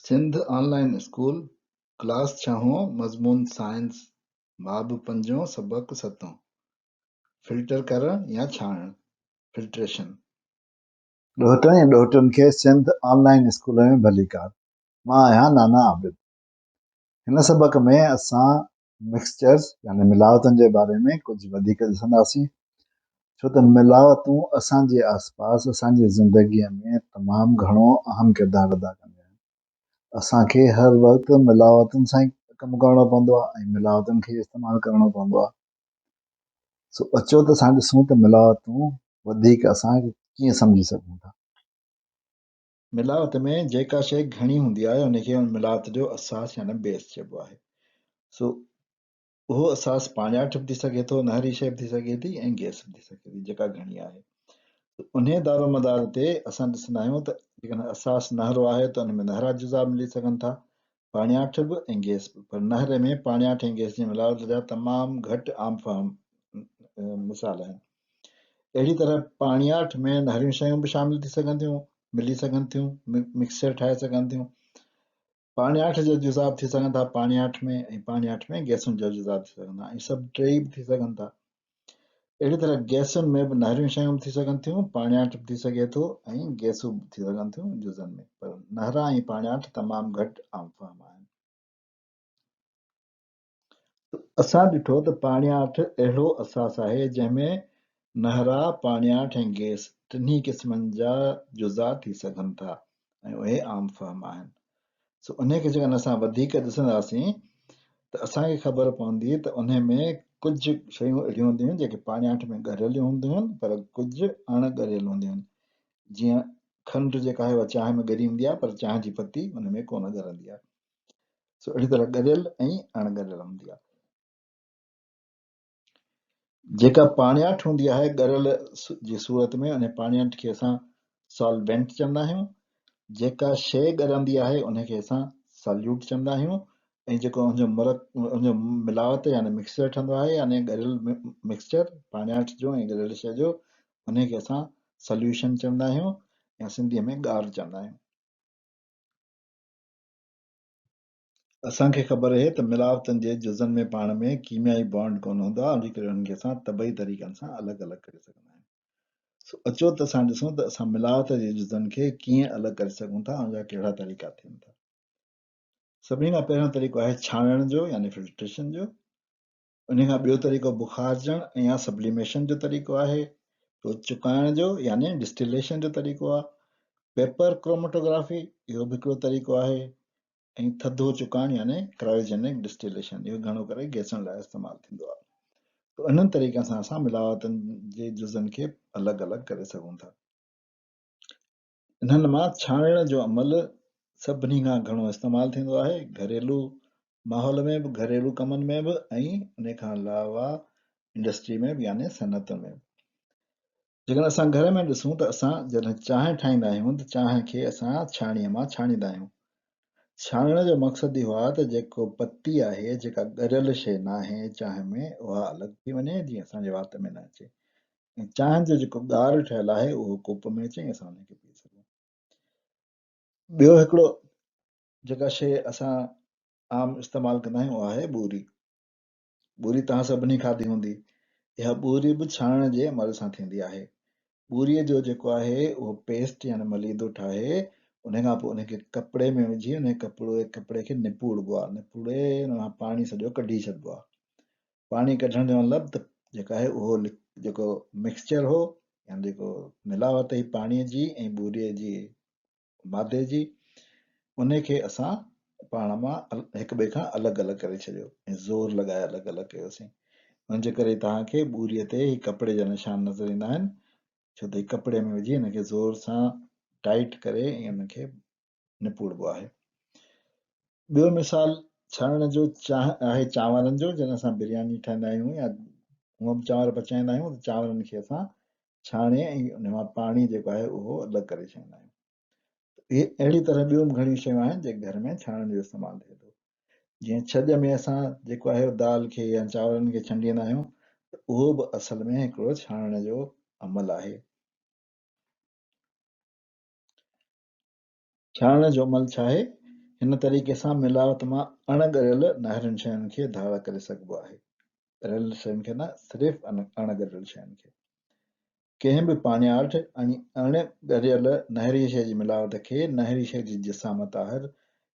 Sindh online school, class 6 मज़मून science, बाब 5 सबक 7। फिल्टर करण या छाणण, फिल्ट्रेशन। ॾोहिटनि ऐं ॾोहिटुनि खे सिंध ऑनलाइन स्कूल में भली कार। मां आहियां नाना आबिद। हिन सबक में असां मिक्सचर्स यानी मिलावटनि जे बारे में कुझु वधीक ॾिसंदासीं, छो त मिलावटूं असांजे आसपास असांजी ज़िंदगीअ में तमामु घणो अहम किरदारु अदा कंदियूं आहिनि। असांखे हर वक़्तु मिलावटुनि सां ई कमु करणो पवंदो आहे ऐं मिलावटुनि खे इस्तेमालु करणो पवंदो आहे। सो अचो त असां ॾिसूं त मिलावटूं वधीक असां कीअं सम्झी सघूं था। मिलावट में जेका शइ घणी हूंदी आहे उनखे उन मिलावट जो असास यानी बेस चइबो आहे। सो उहो असास पाण्याठ बि थी सघे थो, नहरी शइ बि थी सघे थी ऐं गैस बि थी सघे थी जेका घणी आहे। उन दारोमदार ते असां ॾिसंदा आहियूं त जेकॾहिं असास नहरो आहे त उन में नहरा जुज़ा मिली सघनि था, पाण्याठ बि ऐं गैस बि। पर नहर में पाण्याठ ऐं गैस जी मिलावट जा तमामु घटि आम फाम मिसाल आहिनि। अहिड़ी तरह पाण्याठ में नहरियूं शयूं बि शामिल थी सघनि थियूं, मिली सघनि थियूं, मिक्सचर ठाहे सघनि थियूं। पाण्याठ जा जुज़ा बि थी सघनि था पाण्याठ में, ऐं पाण्याठ में गैसुनि जा जुज़ा बि थी सघनि था, ऐं सभु टई बि थी सघनि था। अहिड़ी तरह गैसुनि में बि नहरियूं शयूं बि थी सघनि थियूं, पाण्याठ बि थी सघे थो ऐं गैसूं बि थी सघनि थियूं जुज़नि में। पर नहरा ऐं पाण्याठ तमामु घटि आम फाम आहिनि। असां ॾिठो त पाण्याठ अहिड़ो असास आहे जंहिंमें नहरा, पाण्याठ ऐं गैस टिनी क़िस्मनि जा जुज़ा थी सघनि था ऐं उहे आम फाम आहिनि। सो उनखे जेकॾहिं असां वधीक ॾिसंदासीं त असांखे ख़बर पवंदी त उन में कुझु शयूं अहिड़ियूं हूंदियूं आहिनि जेके पाण्याठ में ॻरियल हूंदियूं आहिनि, पर कुझु अणॻरियल हूंदियूं आहिनि। जीअं खंडु जेका आहे उहा चांहि में ॻरी हूंदी आहे, पर चांहि जी पती हुन में कोन ॻरंदी आहे। सो अहिड़ी तरह ॻरियल ऐं अणॻरियल हूंदी आहे। जेका पाण्याठ हूंदी आहे ॻरियल जी सूरत में, उन पाण्याठ खे असां सॉल्वेंट चवंदा आहियूं। जेका शइ ॻरंदी आहे उनखे असां सॉल्यूट चवंदा आहियूं। ऐं जेको हुनजो मिलावट यानी मिक्सचर ठहंदो आहे, यानी ॻरियल मिक्सचर पाण्याठ जो ऐं ॻरियल शइ जो, उनखे असां सॉल्यूशन चवंदा आहियूं या सिंधीअ में ॻार चवंदा आहियूं। असांखे ख़बर आहे त मिलावटनि जे जुज़नि में पाण में कीमियाई बॉन्ड कोन हूंदो आहे, उन करे उन्हनि खे असां तबई तरीक़नि सां अलॻि अलॻि करे सघंदा आहियूं। सो अचो त असां ॾिसूं त असां मिलावट जे जुज़नि खे कीअं अलॻि करे सघूं था, उनजा कहिड़ा तरीक़ा थियनि था। सभिनी खां पहिरियों तरीक़ो आहे छाणण जो यानी फिल्ट्रेशन जो। उन खां ॿियो तरीक़ो बुखारजण ऐं या सब्लिमेशन जो तरीक़ो आहे। पोइ चुकाइण जो यानी डिस्टिलेशन जो तरीक़ो आहे। पेपर क्रोमेटोग्राफी इहो बि हिकिड़ो तरीक़ो आहे। ऐं थधो चुकाइण यानी क्रायोजेनिक डिस्टिलेशन, इहो घणो करे गैसनि लाइ इस्तेमालु थींदो आहे। त इन्हनि तरीक़नि सां असां मिलावटनि जे जुज़नि खे अलॻि अलॻि करे सघूं था। इन्हनि मां छाणण जो अमल सभिनी खां घणो इस्तेमालु थींदो आहे, घरेलू माहौल में बि, घरेलू कमनि में बि, ऐं उन खां अलावा इंडस्ट्री में बि यानी सनअतुनि में बि। जेकॾहिं असां घर में ॾिसूं त असां जॾहिं चांहि ठाहींदा आहियूं त चांहि खे असां छाणीअ मां छाणींदा आहियूं। छाणण जो मक़सदु इहो आहे त जेको पती आहे, जेका ॻरियल शइ न आहे चांहि में, उहा अलॻि थी वञे, जीअं असांजे वात में न अचे। ऐं चांहि जो जेको ॻार ठहियलु आहे उहो कोप में अचे ऐं असां उनखे पी सघूं। ॿियो हिकिड़ो जेका शइ असां आम इस्तेमालु कंदा आहियूं उहा आहे ॿूरी। ॿूरी तव्हां सभिनी खाधी हूंदी। इहा ॿूरी बि छाणण जे अमल सां थींदी आहे। ॿूरीअ जो जेको आहे उहो पेस्ट यानी मलीदो ठाहे, उन खां पोइ उनखे कपिड़े में विझी उन कपिड़े खे निपूड़बो आहे। निपूड़े उन खां पाणी सॼो कढी छॾिबो आहे। पाणी कढण जो मतिलबु त जेका आहे उहो जेको मिक्सचर हो या जेको मिलावट हुई पाणीअ जी ऐं ॿूरीअ जी मादे जी, उनखे असां पाण मां हिक ॿिए खां अलॻि अलॻि करे छॾियो ऐं ज़ोर लॻाए अलॻि अलॻि कयोसीं। उनजे करे तव्हांखे ॿूरीअ ते ही कपिड़े जा निशान नज़र ईंदा आहिनि, छो त कपिड़े में विझी हिनखे ज़ोर सां टाइट करे ऐं उनखे निपूड़बो आहे। ॿियो मिसाल छाणण जो आहे चांवरनि जो। जॾहिं असां बिरयानी ठाहींदा आहियूं या हूअं बि चांवर पचाईंदा आहियूं त चांवरनि खे असां छाणे ऐं उन मां पाणी जेको आहे उहो अलॻि करे छॾींदा आहियूं। इहे अहिड़ी तरह ॿियूं बि घणियूं शयूं आहिनि जेके घर में छाणण जो इस्तेमालु थिए थो। जीअं छॼ में असां जेको आहे दाल खे या चांवरनि खे छंडींदा आहियूं, त उहो बि असल में हिकिड़ो छाणण जो अमल आहे। छाणण जो अमल छा आहे? हिन तरीक़े सां मिलावट मां अणॻरियल नहरियुनि शयुनि खे धारा करे सघिबो आहे। ॻरियल शयुनि खे न, सिर्फ़ु अणॻरियल शयुनि खे। कंहिं बि पाणियाठ अणॻरियल नहरी शइ जी मिलावट खे नहरी शइ जी जिसामत ताहिर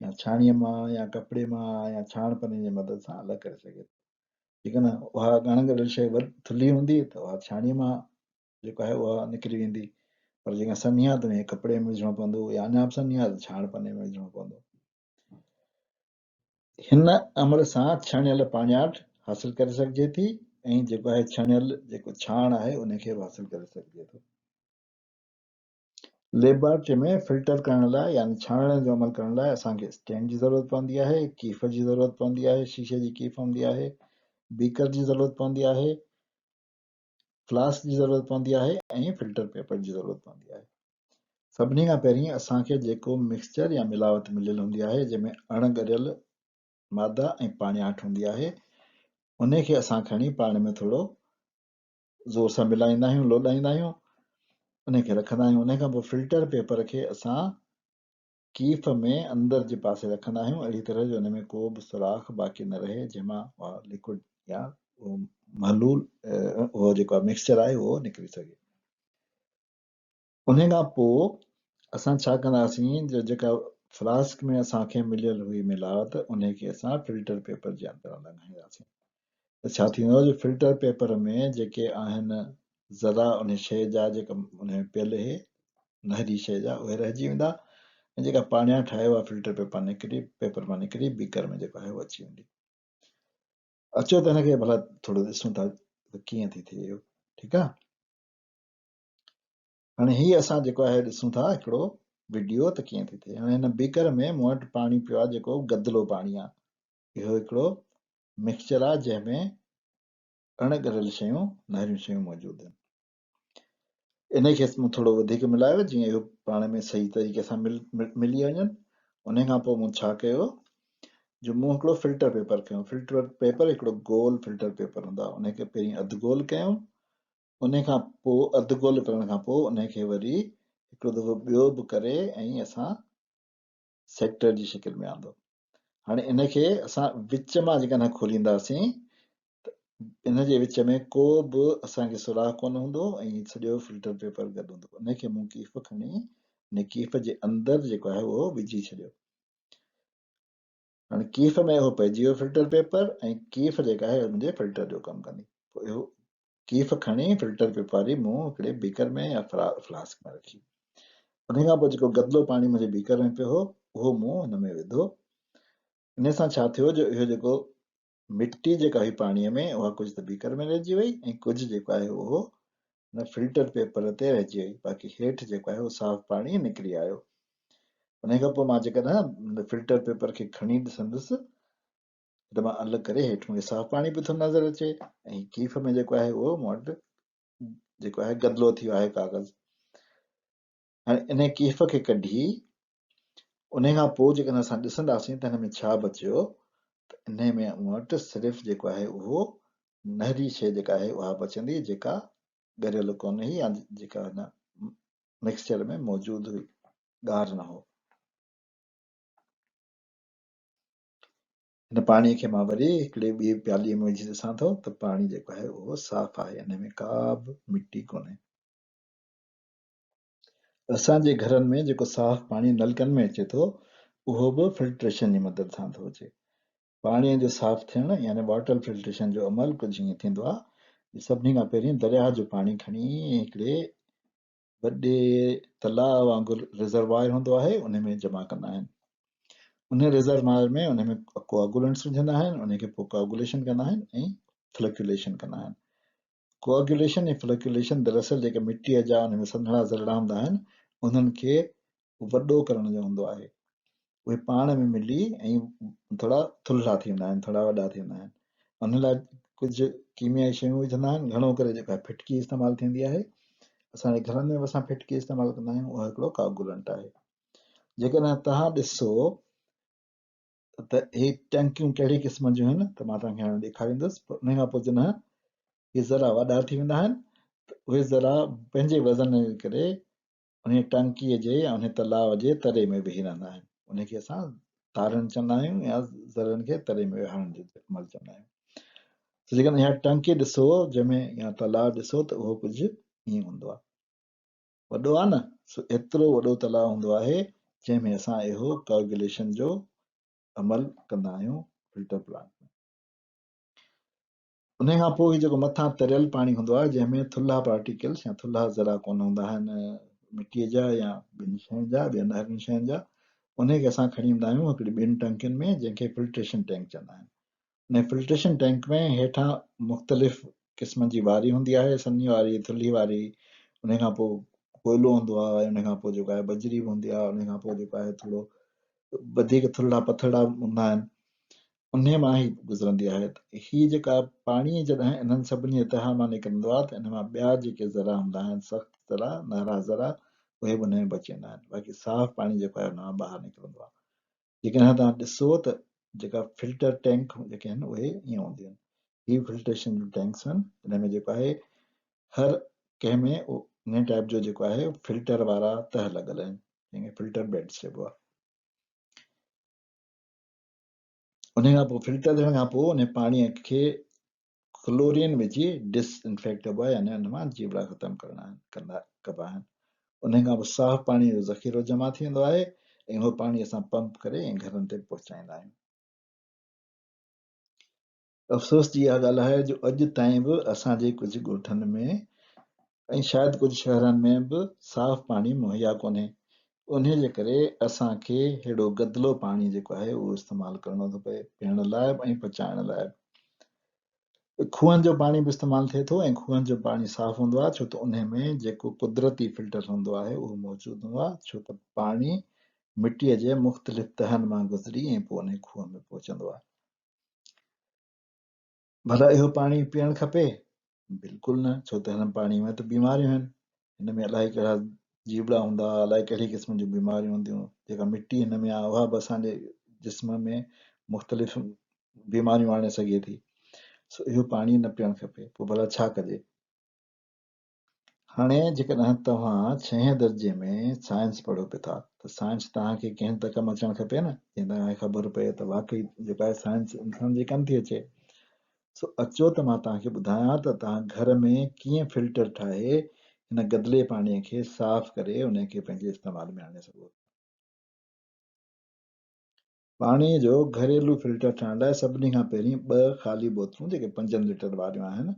या छाणीअ मां या कपिड़े मां या छाणपने जी मदद सां अलॻि करे सघे थो। ठीकु आहे न, उहा अणॻरियल शइ थुल्ही हूंदी त उहा छाणीअ मां जेको आहे उहा निकिरी वेंदी, पर जेका सन्ही आहे त उनखे कपिड़े में विझणो पवंदो, या अञा बि सन्ही आहे त छाणपने में विझणो पवंदो। हिन अमल सां छणियल पाणियाठ हासिल करे सघिजे थी, ऐं जेको आहे छणियल जेको छाण आहे उनखे बि हासिल करे सघिजे थो। लेबोरेटरी में फिल्टर करण लाइ यानी छाणण जो अमल करण लाइ असांखे स्टैंड जी ज़रूरत पवंदी आहे, कीफ जी ज़रूरत पवंदी आहे, शीशे जी कीफ हूंदी आहे, बीकर जी ज़रूरत पवंदी आहे, फ्लास्क जी ज़रूरत पवंदी आहे, ऐं फिल्टर पेपर जी ज़रूरत पवंदी आहे। सभिनी खां पहिरीं असांखे जेको मिक्सचर या मिलावट मिलियल हूंदी आहे जंहिंमें अणॻरियल मादा ऐं पाणियाठ हूंदी आहे, उनखे असां खणी पाण में थोरो ज़ोर सां मिलाईंदा आहियूं, लोॾाईंदा आहियूं, उनखे रखंदा आहियूं। उन खां पोइ फिल्टर पेपर खे असां कीफ में अंदरि जे पासे रखंदा आहियूं, अहिड़ी तरह जो हुन में को बि सुराख बाक़ी न रहे जंहिंमां उहा लिक्विड या महलूल उहो जेको आहे मिक्सचर आहे उहो निकिरी सघे। उन खां पोइ असां छा कंदासीं, जो जेका फ्लास्क में असांखे मिलियल हुई मिलावट उनखे असां फिल्टर पेपर जे अंदरि लॻाईंदासीं। त छा थींदो, जो फिल्टर पेपर में जेके आहिनि ज़रा उन शइ जा जेका उन में पियल हे नहरी शइ जा उहे रहिजी वेंदा, ऐं जेका पाणियाठ आहे उहा फिल्टर पेपर मां निकिरी बीकर में जेको आहे उहो अची वेंदी। अचो त हिनखे भला थोरो ॾिसूं था त कीअं थी थिए इहो। ठीकु आहे, हाणे हीअ असां जेको आहे ॾिसूं था हिकिड़ो वीडियो त कीअं थी थिए। हाणे हिन बीकर में मूं वटि पाणी पियो आहे जेको गदिलो पाणी आहे। इहो हिकिड़ो मिक्सचर आहे जंहिंमें अणॻरियल शयूं नहरियूं शयूं मौजूदु आहिनि। इनखे मूं थोरो वधीक मिलायो जीअं इहो पाण में सही तरीक़े सां मिली वञनि। उन खां पोइ मूं छा कयो, जो मूं हिकिड़ो फिल्टर पेपर कयो। फिल्टर पेपर हिकिड़ो गोल फिल्टर पेपर हूंदो आहे, उनखे पहिरीं अधु गोल कयूं। उन खां पोइ अधु गोल करण खां पोइ उनखे वरी हिकिड़ो दफ़ो ॿियो बि करे ऐं असां सेक्टर जी शिकिल में आंदो। हाणे इनखे असां विच मां जेकॾहिं खोलींदासीं त इन जे विच में को बि असांखे सुराख कोन हूंदो ऐं सॼो फिल्टर पेपर गॾु हूंदो। उनखे मूं कीफ खणी उन कीफ जे अंदरि जेको आहे उहो विझी छॾियो। हाणे कीफ में उहो पइजी वियो फिल्टर पेपर, ऐं कीफ जेका आहे मुंहिंजे फिल्टर जो कमु कंदी। पोइ इहो कीफ खणी फिल्टर पेपर वरी मूं हिकिड़े बीकर में या फ्लास्क में रखी। उन खां पोइ जेको गदिलो पाणी मुंहिंजे बीकर में पियो हो उहो मूं हिन में विधो। इन सां छा थियो, जो इहो जेको मिटी जेका हुई पाणीअ में उहा कुझु त बीकर में रहिजी वई ऐं कुझु जेको आहे उहो हिन फिल्टर पेपर ते रहिजी वई, बाक़ी हेठि जेको आहे उहो साफ़ पाणी निकिरी आयो। उन खां पोइ मां जेकॾहिं फिल्टर पेपर खे खणी ॾिसंदुसि त मां अलॻि करे हेठि मूंखे साफ़ पाणी बि थो नज़र अचे, ऐं कीफ में जेको आहे उहो मूं वटि जेको आहे गदिलो थी वियो आहे कागज़। हाणे इन कीफ खे कढी उन खां पोइ जेकॾहिं असां ॾिसंदासीं त हिन में छा बचियो, त इन में मूं वटि सिर्फ़ु जेको आहे उहो नहरी शइ जेका आहे उहा बचंदी, जेका ॻरियल कोन हुई या जेका हिन मिक्सचर में मौजूदु हुई, ॻार न हो। हिन पाणीअ खे मां वरी हिकिड़े ॿी प्यालीअ में विझी ॾिसां थो त पाणी जेको आहे उहो साफ़ आहे, हिन में का बि मिटी कोन्हे। असांजे घरनि में जेको साफ़ पाणी नलकनि में अचे थो उहो बि फिल्ट्रेशन जी मदद सां थो अचे। पाणीअ जो साफ़ थियणु यानी वाटर फिल्ट्रेशन जो अमल कुझु ईअं थींदो आहे। सभिनी खां पहिरीं दरिया जो पाणी खणी हिकिड़े वॾे तलाउ वांगुरु रिज़र्वायर हूंदो आहे उन में जमा कंदा आहिनि। उन रिज़र्वायर में उन में कोआगुलेंट्स विझंदा आहिनि, उनखे पोइ कोआगुलेशन कंदा आहिनि ऐं फ्लक्यूलेशन कंदा आहिनि। कोआगुलेशन ऐं फ्लक्यूलेशन दरअसल जेके मिटीअ जा उन में संदड़ा ज़रड़ा हूंदा आहिनि उन्हनि खे वॾो करण जो हूंदो आहे। उहे पाण में मिली ऐं थोरा थुल्हा थी वेंदा आहिनि, थोरा वॾा थी वेंदा आहिनि। उन लाइ कुझु कीमियाई शयूं विझंदा आहिनि। घणो करे जेका फिटकी इस्तेमालु थींदी आहे, असांजे घरनि में बि असां फिटकी इस्तेमालु कंदा आहियूं, उहा हिकिड़ो कोआगुलेंट आहे। जेकॾहिं तव्हां ॾिसो त हे टंकियूं कहिड़ी क़िस्म जूं आहिनि त मां तव्हांखे हाणे ॾेखारींदुसि। उन खां पोइ जॾहिं इहे ज़रा वॾा थी वेंदा आहिनि त उहे ज़रा पंहिंजे वज़न जे करे उन टंकीअ जे या उन तलाउ जे तरे में वेही रहंदा आहिनि। उनखे असां तारनि चवंदा आहियूं या ज़रनि खे तरे में विहारण जो अमल चवंदा आहियूं। त जेकॾहिं इहा टंकी ॾिसो जंहिंमें या तलाउ ॾिसो त उहो कुझु ईअं हूंदो आहे, वॾो आहे न, सो एतिरो वॾो तलाउ हूंदो आहे जंहिंमें असां इहो कोगुलेशन जो अमल कंदा आहियूं फिल्टर प्लांट में। उन खां पोइ जेको मथां तरियल पाणी हूंदो आहे जंहिंमें थुल्हा पार्टिकल्स या थुल्हा ज़रा कोन हूंदा आहिनि मिटीअ जा या ॿिनि शयुनि जा, ॿियनि हरियुनि शयुनि जा, उनखे असां खणी ईंदा आहियूं हिकिड़ी ॿिनि टंकियुनि में जंहिंखे फिल्ट्रेशन टैंक चवंदा आहिनि। उन फिल्ट्रेशन टैंक में हेठां मुख़्तलिफ़ क़िस्मनि जी वारी हूंदी आहे, सन्ही वारी, थुल्ही वारी, उन खां पोइ कोयलो हूंदो आहे, उन खां पोइ जेको आहे बजरी बि हूंदी आहे, उन खां पोइ जेको आहे थोरो वधीक थुल्हा पथड़ा हूंदा आहिनि, उन मां ई गुज़रंदी आहे। हीअ जेका पाणी जॾहिं इन्हनि सभिनी जे तह मां निकिरंदो आहे त इन मां ॿिया जेके ज़रा हूंदा आहिनि, सख़्तु ज़रा, नहरा ज़रा, उहे बि उन में बची वेंदा आहिनि, बाक़ी साफ़ पाणी जेको आहे उन मां ॿाहिरि निकिरंदो आहे। जेकॾहिं तव्हां ॾिसो त जेका फिल्टर टैंक जेके आहिनि उहे ईअं हूंदियूं आहिनि। हीअ फिल्ट्रेशन जूं टैंक्स आहिनि, हिन में जेको आहे हर कंहिं में इन टाइप जो जेको आहे फिल्टर वारा तह लॻल आहिनि, जंहिंखे फिल्टर बेड्स चइबो आहे। उन खां पोइ फिल्टर थियण खां पोइ उन पाणीअ खे क्लोरीन विझी डिसइंफेक्ट कबो आहे, यानी हुन मां जीवड़ा ख़तमु कबा आहिनि। उन खां पोइ साफ़ पाणीअ जो ज़ख़ीरो जमा थी वेंदो आहे ऐं उहो पाणी असां पंप करे ऐं घरनि ते पहुचाईंदा आहियूं। अफ़सोस जी इहा ॻाल्हि आहे जो अॼु ताईं बि असांजे कुझु ॻोठनि में ऐं शायदि कुझु शहरनि में बि साफ़ पाणी मुहैया कोन्हे। उन जे करे असांखे हेॾो गदिलो पाणी जेको आहे उहो इस्तेमालु करणो थो पए पीअण लाइ ऐं पचाइण लाइ। खूहनि जो पाणी बि इस्तेमालु थिए थो ऐं खूहनि जो पाणी साफ़ हूंदो आहे छो त उन में जेको कुदरती फिल्टर हूंदो आहे उहो मौजूदु हूंदो आहे, छो त पाणी मिटीअ जे मुख़्तलिफ़ तहनि मां गुज़री ऐं पोइ उन खूह में पहुचंदो आहे। भला इहो पाणी पीअणु खपे? बिल्कुलु न, छो त हिन पाणी में त बीमारियूं आहिनि, हिन में अलाए कहिड़ा जीवड़ा हूंदा, अलाए कहिड़ी क़िस्म जूं बीमारियूं हूंदियूं, जेका मिटी हिन में आहे उहा बि असांजे जिस्म में मुख़्तलिफ़ बीमारियूं आणे सघे थी। सो इहो पाणी न पीअणु खपे। पोइ भला छा कजे? हाणे जेकॾहिं तव्हां 6हें दर्जे में साइंस पढ़ो पिया था त साइंस तव्हांखे कंहिं त कमु अचणु खपे न, जीअं तव्हांखे ख़बर पए त वाक़ई जेका आहे साइंस इंसान जे कमु थी अचे। सो अचो त मां तव्हांखे ॿुधायां त तव्हां घर में कीअं फिल्टर ठाहे हिन गदिले पाणीअ खे साफ़ करे उनखे पंहिंजे इस्तेमाल में आणे सघो। पाणीअ जो घरेलू फिल्टर ठाहिण लाइ सभिनी खां पहिरीं 2 ख़ाली बोतलूं जेके 5 लीटर वारियूं आहिनि,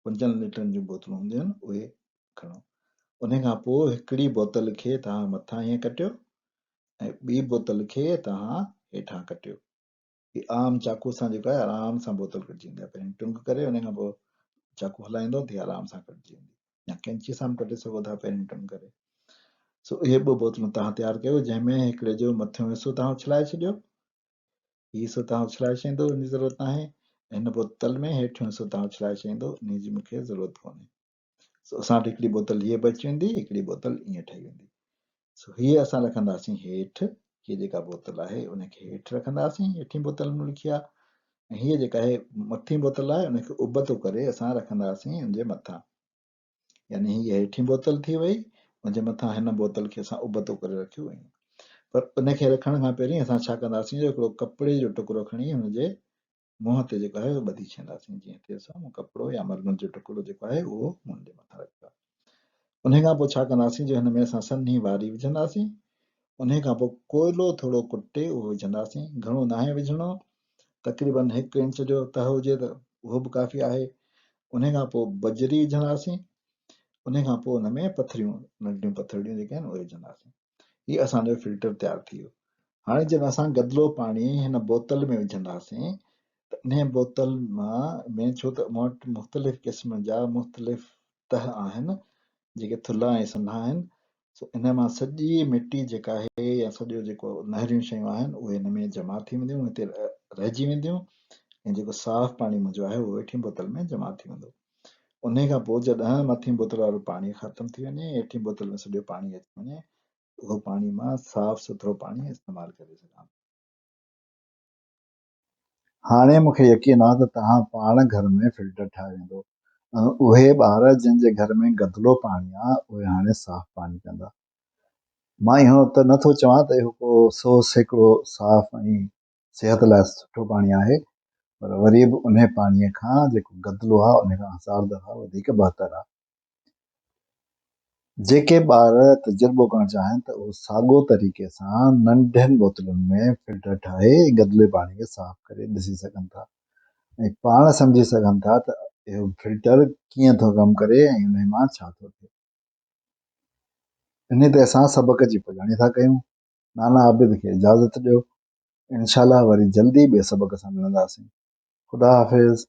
5 लीटरनि जूं बोतलूं हूंदियूं आहिनि, उहे खणो। उन खां पोइ हिकिड़ी बोतल खे तव्हां मथां ईअं कटियो ऐं ॿी बोतल खे तव्हां हेठां कटियो। हीअ आम चाकू सां जेको आहे आराम सां बोतल कटिजी वेंदी आहे, पहिरीं टुंग करे उन खां पोइ चाकू हलाईंदो त आराम सां कटिजी वेंदी, या कैंची सां बि कटे सघो था पहिरीं टुंग करे। सो इहे 2 बोतलूं तव्हां तयारु कयो, जंहिंमें हिकिड़े जो मथियों हिसो तव्हां उछलाए छॾियो, हीउ हिसो तव्हां उछलाए छॾींदो, इन जी ज़रूरत न आहे। हिन बोतल में हेठियों हिसो तव्हां उछलाए छॾींदो, इन जी मूंखे ज़रूरत कोन्हे। सो असां वटि हिकिड़ी बोतल हीअ बची वेंदी, हिकिड़ी बोतल ईअं ठही वेंदी। सो हीअ असां रखंदासीं हेठि, हीअ जेका बोतल आहे उनखे हेठि रखंदासीं, हेठीं बोतल में लिखी आहे, ऐं हीअ जेका आहे मथीं बोतल आहे उनखे उबतो करे असां रखंदासीं हुनजे मथां, यानी हीअ हेठीं बोतल थी वई, हुनजे मथां हिन बोतल खे असां उबतो करे रखियो हुई। पर उनखे रखण खां पहिरीं असां छा कंदासीं, हिकिड़ो कपिड़े जो टुकड़ो खणी हुनजे मुंहं ते जेको आहे उहो ॿधी छॾींदासीं, जीअं ते असां कपिड़ो या मलमल जो टुकड़ो जेको आहे उहो मुंहं जे मथां रखंदा। उन खां पोइ छा कंदासीं, जो हिन में असां सन्ही वारी विझंदासीं, उन खां पोइ कोयलो थोरो कुटे उहो विझंदासीं, घणो नाहे विझणो, तक़रीबन 1 इंच जो तह हुजे त उहो बि काफ़ी आहे। उन खां पोइ बजरी विझंदासीं, उन खां पोइ हुन में पथरियूं, नंढियूं पथरियूं जेके आहिनि उहे विझंदासीं। हीअ असांजो फिल्टर तयारु थी वियो। हाणे जॾहिं असां गदिलो पाणी हिन बोतल में विझंदासीं त इन बोतल में छो त मूं वटि मुख़्तलिफ़ क़िस्म जा मुख़्तलिफ़ तह आहिनि जेके थुल्हा ऐं सन्हा आहिनि, सो इन मां सॼी मिटी जेका आहे या सॼो जेको नहरियूं शयूं आहिनि उहे हिन में जमा थी वेंदियूं, हिते रहिजी वेंदियूं, ऐं जेको साफ़ पाणी मुंहिंजो आहे उहो हेठीं बोतल में जमा थी वेंदो। उन खां पोइ जॾहिं मथीं बोतल वारो पाणी ख़तमु थी वञे, हेठीं बोतल में सॼो पाणी अची वञे, उहो पाणी मां साफ़ सुथिरो पाणी इस्तेमालु करे सघां। हाणे मूंखे यकीन आहे त तव्हां पाण घर में फिल्टर ठाहे वेंदो, उहे ॿार जिन जे घर में गदिलो पाणी आहे उहे हाणे साफ़ पाणी कंदा। मां इहो त नथो चवां त इहो को 100% साफ़ ऐं सिहत लाइ सुठो पाणी आहे, पर वरी बि उन पाणीअ खां जेको गदिलो आहे उन खां 1000 दफ़ा वधीक बहितर आहे। जेके ॿार तजुर्बो करणु चाहिनि त उहो साॻियो तरीक़े सां नंढनि बोतलुनि में फिल्टर ठाहे गदिले पाणी खे साफ़ करे ॾिसी सघनि था ऐं पाण सम्झी सघनि था त इहो फिल्टर कीअं थो कमु करे ऐं उन मां छा थो थिए। इन ते असां सबक़ जी पुॼाणी था कयूं। नाना आबिद खे इजाज़त ॾियो। इनशाला वरी जल्दी ॿिए सबक़ सां मिलंदासीं। ख़ुदा हाफ़िज़।